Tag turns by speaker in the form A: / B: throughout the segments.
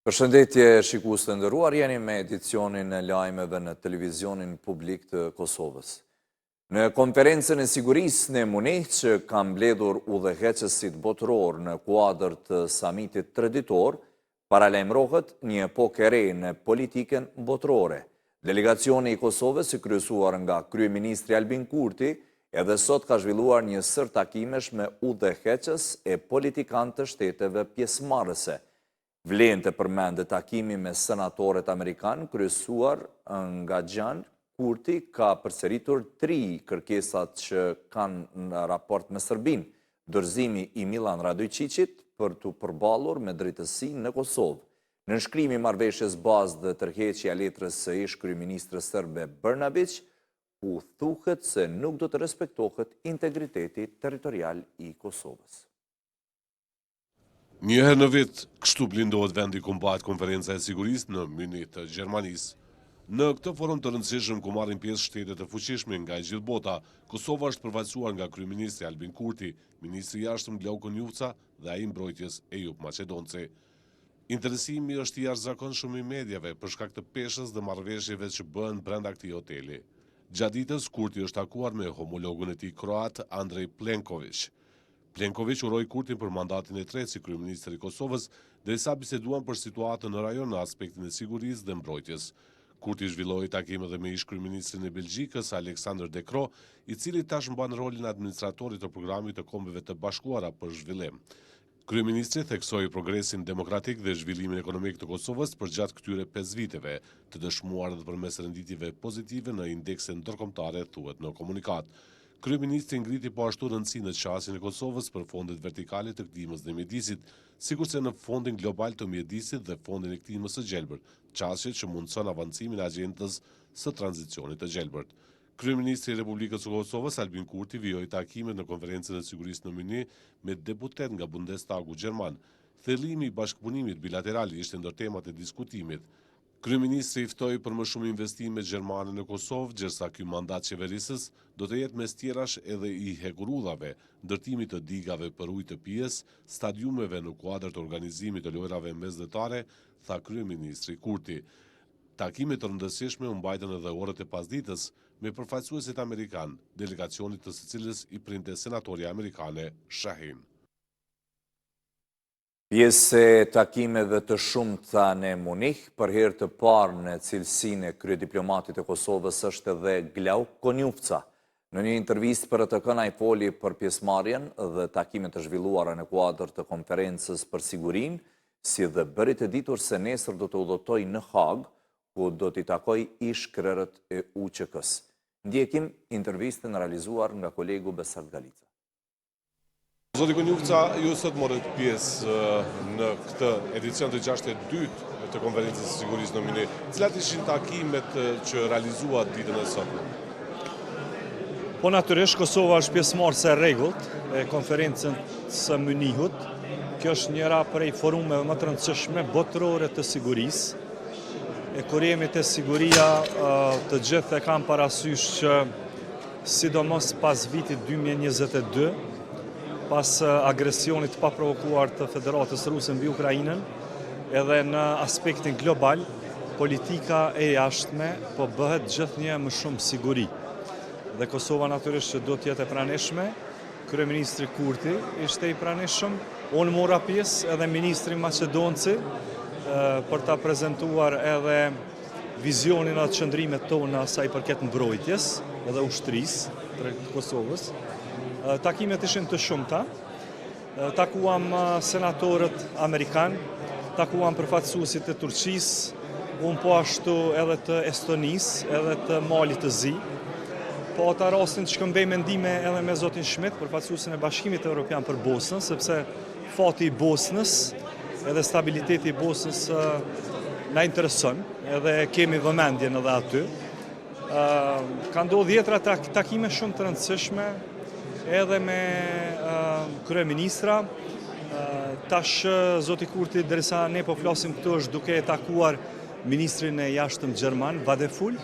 A: Përshëndetje shikues të nderuar, jeni me edicionin e lajmeve në televizionin publik të Kosovës. Në konferencën e sigurisë në Munich që ka mbledhur udhëheqësit botëror në kuadër të samitit traditor, paralajmërohet një epokë e re në politikën botërore. Delegacioni i Kosovës i kryesuar nga kryeministri Albin Kurti edhe sot ka zhvilluar një sër takimesh me udhëheqës e politikanë të shteteve pjesëmarrëse. Vlen të përmendet takimi me senatorët amerikanë kryesuar nga Gjan Kurti ka përsëritur 3 kërkesat që kanë në raport me Serbinë, dorëzimi i Milan Radojčićit për të përballur me drejtësinë në Kosovë. Në nënshkrimi i marrëveshjes bazë dhe tërheqja e letrës së ish kryeministrës serbe Brnabić, ku thuhet se nuk do të respektohet integriteti territorial i Kosovës.
B: Njëherë në vit, kështu blindohet vendi ku mbahet konferenca e sigurisë në Munich të Gjermanisë. Në këtë forum të rëndësishëm ku marrin pjesë shtetet e fuqishme nga gjithë bota, Kosova është përfaqësuar nga kryeministri Albin Kurti, ministri i jashtëm Glauko Njufca dhe ai i mbrojtjes Ejup Maqedonci. Interesimi është i jashtëzakonshëm i mediave për shkak të peshës dhe marrëveshjeve që bëhen brenda këtij hoteli. Gjatë ditës Kurti është takuar me homologun e tij kroat Andrej Plenković. Plenković uroi Kurtin për mandatin e tretë si kryeministër i Kosovës, derisa biseduan për situatën në rajon në aspektin e sigurisë dhe mbrojtjes. Kurti zhvilloi takime dhe me ish kryeministrin e Belgjikës Alexander De Croo, i cili tash mban rolin administratorit të programit të Kombeve të Bashkuara për zhvillim. Kryeministri theksoi progresin demokratik dhe zhvillimin ekonomik të Kosovës përgjatë këtyre 5 viteve, të dëshmuar edhe përmes renditjeve pozitive në indeksin ndërkombëtare, thuhet në komunikat. Kryeministri ngriti po ashtu rëndësinë në qasjen e Kosovës për fondet vertikale të klimës dhe mjedisit, sikurse në fondin global të mjedisit dhe fondin e klimës së gjelbërt, qasje që mundson avancimin e agjendës së tranzicionit të gjelbërt. Kryeministri i Republikës së Kosovës Albin Kurti vijoi takimet në konferencën e sigurisë në Munich me deputet nga Bundestagu gjerman. Thellimi i bashkëpunimit bilateral ishte ndër temat e diskutimit. Kryeministri i ftoi për më shumë investime gjermane në Kosovë, gjërsa ky mandat qeverisës do të jetë mes tjerash edhe i hekurudhave, ndërtimit të digave për ujë të pijes, stadiumeve në kuadër të organizimit të lojrave mesdhetare, tha kryeministri Kurti. Takimet të rëndësishme u mbajtën edhe orët e pasditës me përfaqësuesit amerikan, delegacionit të së cilës i printe senatorja amerikane Shahin.
A: Pjesë e takimeve të shumta në Munich, për herë të parë në cilësinë e kryediplomatit e Kosovës është edhe Glauko Njufca. Në një intervistë për ATK ai foli për pjesëmarrjen dhe takimet të zhvilluara në kuadër të konferencës për sigurinë, si dhe bëri të ditur se nesër do të udhëtojë në Hag, ku do t'i takojë ish krerët e UÇK-s. Ndjekim intervistën realizuar nga kolegu Besart Galica.
B: Zoti Njufca, ju sot morët pjesë në këtë edicion të 62 të konferencës së sigurisë në Munich. Cilat ishin takimet që realizuat ditën e sotme?
C: Po natyrisht Kosova është pjesëmarrëse e rregullt e konferencës së Munichut. Kjo është njëra prej forumeve më të rëndësishme botërore të sigurisë. E kur jemi te siguria, të gjithë e kanë parasysh që sidomos pas vitit 2022, pas agresionit pa provokuar të Federatës Ruse mbi Ukrainën, edhe në aspektin global, politika e jashtme po bëhet gjithnjë më shumë siguri. Dhe Kosova natyrisht që do të jetë e pranishme, kryeministri Kurti ishte i pranishëm, unë mora pjesë edhe ministri Maqedonci për ta prezantuar edhe vizionin atë qëndrimet tona sa i përket mbrojtjes edhe ushtrisë të Kosovës. Takimet ishin të shumta, takuam senatorët amerikanë, takuam përfaqësuesit e Turqisë, unë po ashtu edhe të Estonisë, edhe të Malit të Zi. Po ata rastin që këmbej mendime edhe me zotin Schmidt, përfaqësuesin e Bashkimit Evropian për Bosnën, sepse fati i Bosnës edhe stabiliteti i Bosnës na intereson, edhe kemi vëmendjen edhe aty. Ka ndodhur 10 takime shumë të rëndësishme, edhe me kryeministra. Tash zoti Kurti, derisa ne po flasim këtu, është duke e takuar ministrin e jashtëm gjerman, Vadeful.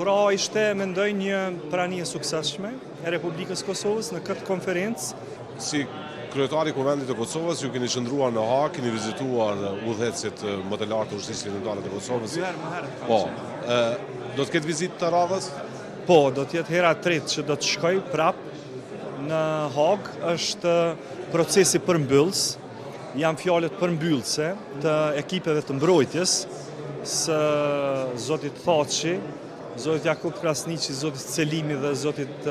C: Pra ishte, mendoj, një prani e suksesshme e Republikës Kosovës në këtë konferencë.
B: Si Kryetari i Kuvendit të Kosovës, ju keni qëndruar në Hag, keni vizituar udhëheqësit më të lartë të Ushtrisë Lindore të Kosovës. Po, do të ketë vizitë të radhës?
C: Po, do të jetë hera e tretë që do të shkoj prap në Hag, është procesi përmbyllës, janë fjalët përmbyllëse të ekipeve të mbrojtjes, së zotit Thaçi, zotit Jakub Krasniqi, zotit Selimi dhe zotit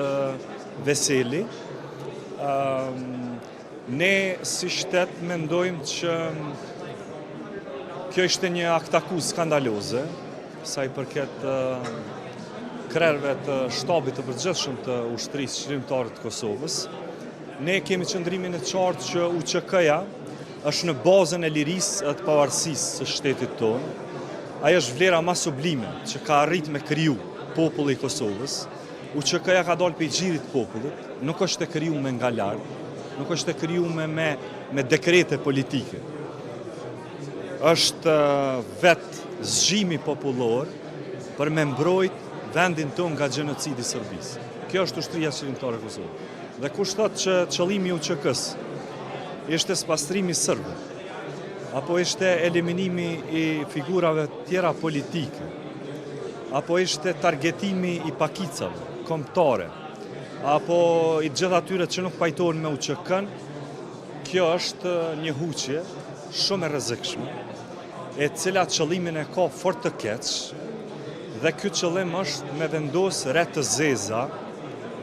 C: Veseli. Ne si shtet mendojmë që kjo ishte një akt akuzë skandaloze, sa i përket krerëve të shtabit të përgjithshëm të ushtrisë shërimtare të Kosovës. Ne kemi qëndrimin e qartë që UÇK-ja është në bazën e lirisë e të pavarësisë së shtetit tonë. Ajo është vlera ma sublime që ka arrit me kriju populli i Kosovës. UÇK-ja ka dalë pe gjirit popullit, nuk është e kriju me nga larg, nuk është e kriju me dekrete politike. Është vetë zgjimi popullor për me mbrojt vendin tonë nga gjenocidi i Serbisë. Kjo është ushtria shërimtare e Kosovës. Dhe kush thotë që qëllimi i UÇK-s ishte spastrimi i serbëve, apo ishte eliminimi i figurave tjera politike, apo ishte targetimi i pakicave kombëtare, apo i gjithë atyre që nuk pajtohen me UÇK-n, kjo është një huqje shumë e rrezikshme, e cila qëllimin e ka fort të keq, dhe ky qëllim është me vendos re të zeza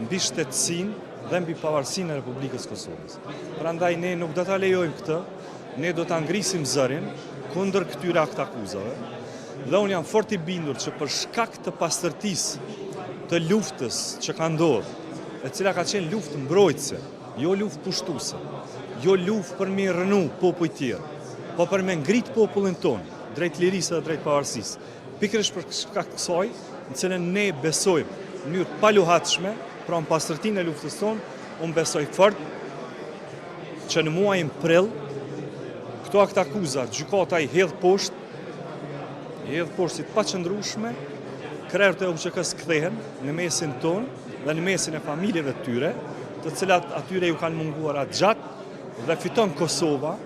C: mbi shtetësinë dhe mbi pavarësinë e Republikës Kosovës. Prandaj ne nuk do ta lejojmë këtë, ne do ta ngrisim zërin kundër këtyre akt akuzave, dhe unë jam fort i bindur që për shkak të pastërtisë të luftës që ka ndodhur, e cila ka qenë luftë mbrojtëse, jo luftë pushtuese, jo luftë për me rënu popull tjerë, po për me ngrit popullin tonë drejt lirisë dhe drejt pavarësisë. Pikërisht për shkak të kësaj, në cilën ne besojmë në mënyrë pa luhatshme, pra në pastërtinë e luftës tonë, unë besoj fort që në muajin prill këto akt akuza gjykata i hedh poshtë si të paqëndrueshme, krerët e UÇK-s kthehen në mesin tonë dhe në mesin e familjeve të tyre, të cilat atyre ju kanë munguar atë gjatë dhe fiton Kosova.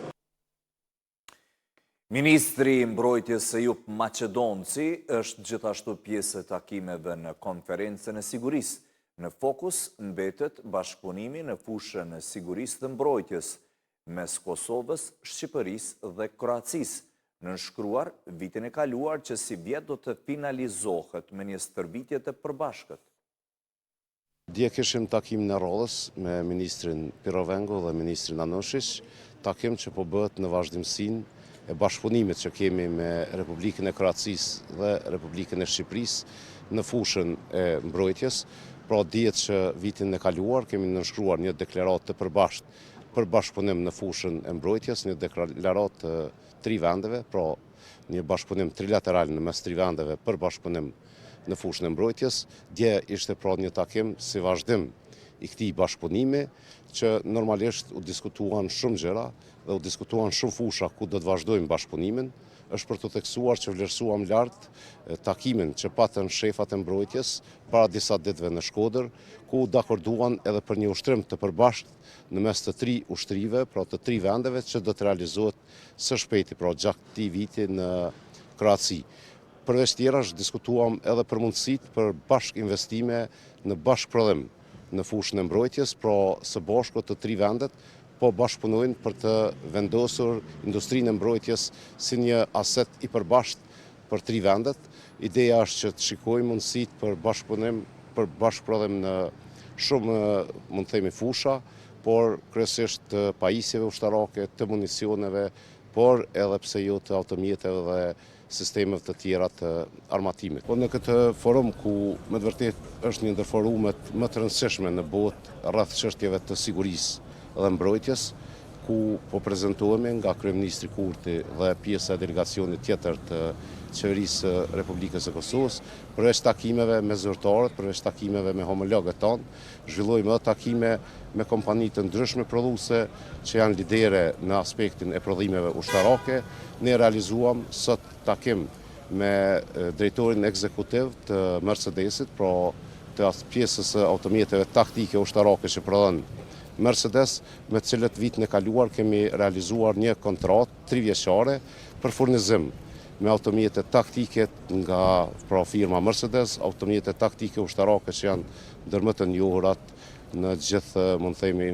A: Ministri i Mbrojtjes Ejup Maqedonci është gjithashtu pjesë e takimeve në konferencën e sigurisë. Në fokus mbetet bashkëpunimi në fushën e sigurisë dhe mbrojtjes mes Kosovës, Shqipërisë dhe Kroacisë, nënshkruar vitin e kaluar që si vjet do të finalizohet me një stërvitje të përbashkët.
D: Dje kishim takim në Rodës me ministrin Pirovengo dhe ministrin Anoshish, takim që po bëhet në vazhdimsinë e bashkëpunimit që kemi me Republikën e Kroacisë dhe Republikën e Shqipërisë në fushën e mbrojtjes. Pra dihet që vitin e kaluar kemi nënshkruar një deklarat të përbashkët për bashkëpunim në fushën e mbrojtjes, një deklarat të 3 vendeve, pra një bashkëpunim trilateral në mes 3 vendeve për bashkëpunim në fushën e mbrojtjes. Dje ishte pra një takim si vazhdim i këtij bashkëpunimi që normalisht u diskutuan shumë gjëra dhe u diskutuan shumë fusha ku do të vazhdojmë bashkëpunimin. Është për të theksuar që vlerësuam lart takimin që patën shefat e mbrojtjes para disa ditëve në Shkodër, ku dakorduan edhe për një ushtrim të përbashkët në mes të 3 ushtrive, pra të 3 vendeve që do të realizohet së shpejti, pra gjatë këtij viti në Kroaci. Përveç tjerash diskutuam edhe për mundësitë për bashkë investime në bashkëprodhim në fushën e mbrojtjes, pra së bashku të 3 vendet po bashkëpunojnë për të vendosur industrinë e mbrojtjes si një aset i përbashkët për 3 vendet. Ideja është që të shikojmë mundësitë për bashkëpunim, për bashkëprodhim në shumë, mund të themi, fusha, por kryesisht të pajisjeve ushtarake, të municioneve, por edhe pse jo të automjeteve dhe sistemeve të tjera të armatimit. Po në këtë forum ku me të vërtet është një ndër forumet më të rëndësishme në botë rreth çështjeve të sigurisë dhe mbrojtjes, ku po prezantohemi nga kryeministri Kurti dhe pjesa e delegacionit tjetër të qeverisë Republikës së Kosovës, përveç takimeve me zyrtarët, përveç takimeve me homologët tanë, zhvillojmë edhe takime me kompani të ndryshme prodhuese që janë lidere në aspektin e prodhimeve ushtarake. Ne realizuam sot takim me drejtorin ekzekutiv të Mercedesit, pra të pjesës së automjeteve taktike ushtarake që prodhon Mercedes, me të cilët vitin e kaluar kemi realizuar një kontratë 3 vjeçare për furnizim me automjete taktike nga firma Mercedes, automjete taktike ushtarake që janë ndër më të njohurat në gjithë, mund të themi,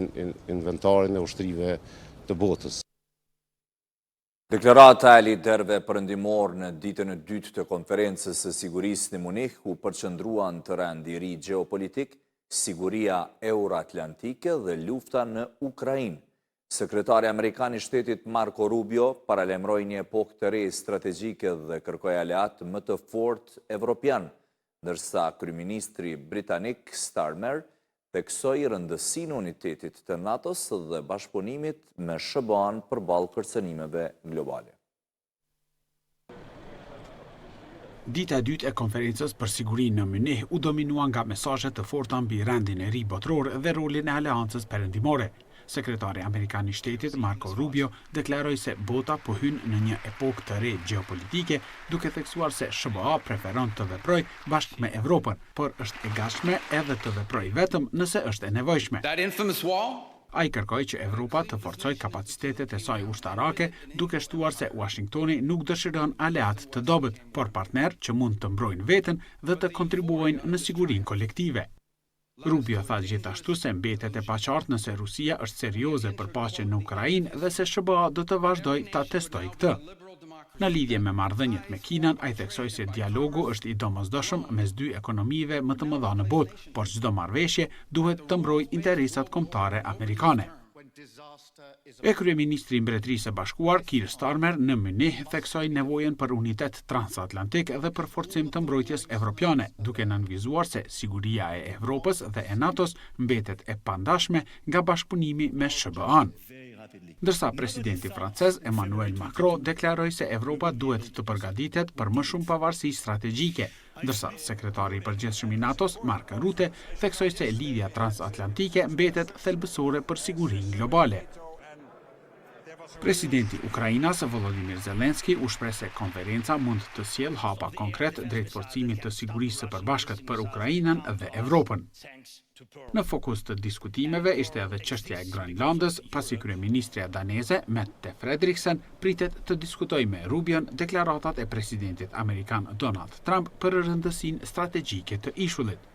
D: inventarin e ushtrive të botës.
A: Deklarata e liderëve perëndimor në ditën e dytë të konferencës së sigurisë në Munih u përqendruan të rend i ri gjeopolitik, siguria euroatlantike dhe lufta në Ukrainë. Sekretari Amerikan i Shtetit Marco Rubio paralajmëroi një epokë të re strategjike dhe kërkoi aleat më të fortë evropian, ndërsa kryeministri britanik Starmer theksoi rëndësinë e unitetit të NATO-s dhe bashkëpunimit me SBA-n përballë kërcënimeve globale.
E: Dita e dytë e konferencës për sigurinë në Munih u dominua nga mesazhe të forta mbi rendin e ri botror dhe rolin e aleancës perëndimore. Sekretari Amerikan i Shtetit Marco Rubio deklaroi se bota po hyn në një epokë të re gjeopolitike, duke theksuar se SBA preferon të veprojë bashkë me Evropën, por është e gatshme edhe të veprojë vetëm nëse është e nevojshme. Ai kërkoi që Evropa të forcojë kapacitetet e saj ushtarake, duke shtuar se Washingtoni nuk dëshiron aleat të dobët, por partner që mund të mbrojnë veten dhe të kontribuojnë në sigurinë kolektive. Rubio tha gjithashtu se mbetet e paqartë nëse Rusia është serioze për paqen në Ukrainë dhe se SBA do të vazhdojë ta testojë këtë. Në lidhje me marrëdhëniet me Kinën, ai theksoi se dialogu është i domosdoshëm mes dy ekonomive më të mëdha në botë, por çdo marrëveshje duhet të mbrojë interesat kombëtare amerikane. E kryeministri i Mbretërisë së Bashkuar, Keir Starmer, në Munih theksoi nevojën për unitet transatlantik dhe për forcim të mbrojtjes evropiane, duke nënvizuar se siguria e Evropës dhe e NATO-s mbetet e pandashme nga bashkëpunimi me SBA-n. Ndërsa presidenti francez Emmanuel Macron deklaroi se Evropa duhet të përgatitet për më shumë pavarësi strategjike, ndërsa sekretari i përgjithshëm i NATO-s Mark Rutte theksoi se lidhja transatlantike mbetet thelbësore për sigurinë globale. Presidenti Ukrainas Volodymyr Zelensky u shpreh se konferenca mund të sjellë hapa konkret drejt forcimit të sigurisë së përbashkët për Ukrainën dhe Evropën. Në fokus të diskutimeve ishte edhe çështja e Groenlandës, pasi kryeministrja daneze Mette Frederiksen pritet të diskutojë me Rubion deklaratat e presidentit amerikan Donald Trump për rëndësinë strategjike të ishullit.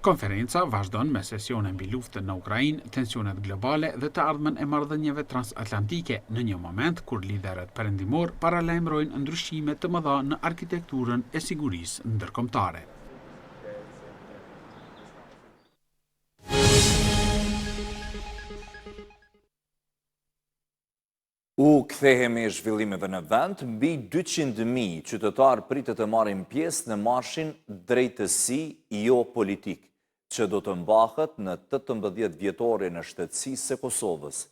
E: Konferenca vazhdon me sesione mbi luftën në Ukrainë, tensionet globale dhe të ardhmen e marrëdhënieve transatlantike, në një moment kur liderët perëndimor paralajmërojnë ndryshime të mëdha në arkitekturën e sigurisë ndërkombëtare.
A: U kthehemi zhvillimeve në vend, mbi 200.000 qytetar pritet të marrin pjesë në marshin Drejtësi jo politik, që do të mbahet në 18 vjetorin e shtetësisë së Kosovës.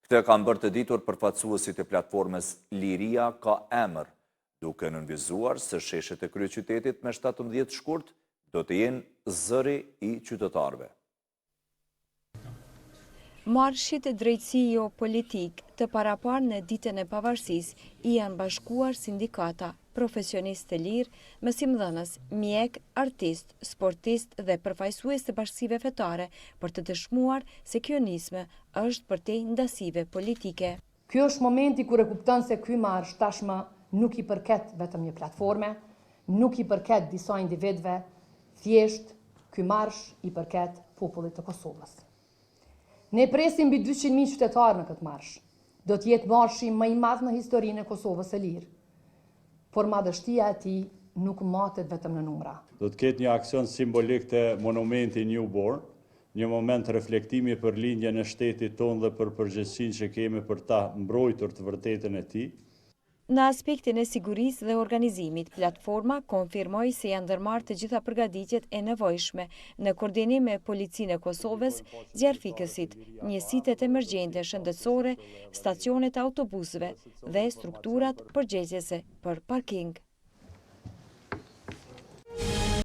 A: Këtë kanë bërë të ditur përfaqësuesit e platformës Liria ka emër, duke nënvizuar se sheshet e kryeqytetit me 17 shkurt do të jenë zëri i qytetarëve.
F: Marshit e drejtësi jo politik të parapar në ditën e pavarësisë i janë bashkuar sindikata, profesionistë të lirë, mësimdhënës, mjek, artist, sportist dhe përfaqësues të bashkësive fetare për të dëshmuar se kjo nismë është përtej ndasive politike.
G: Ky është momenti kur e kupton se ky marsh tashmë nuk i përket vetëm një platforme, nuk i përket disa individëve, thjesht ky marsh i përket popullit të Kosovës. Ne presim mbi 200.000 qytetarë në këtë marsh. Do të jetë marshi më i madh në historinë e Kosovës së lirë. Por madhështia e tij nuk matet vetëm në numra.
H: Do të ketë një aksion simbolik të monumenti Newborn, një moment reflektimi për lindjen e shtetit tonë dhe për përgjegjësinë që kemi për ta mbrojtur të vërtetën e tij.
F: Në aspektin e sigurisë dhe organizimit, platforma konfirmoi se janë ndërmarrë të gjitha përgatitjet e nevojshme në koordinim me Policinë e Kosovës, zjarfikësit, njësitet emergjente shëndetësore, stacionet e autobusëve dhe strukturat përgjegjëse për parking.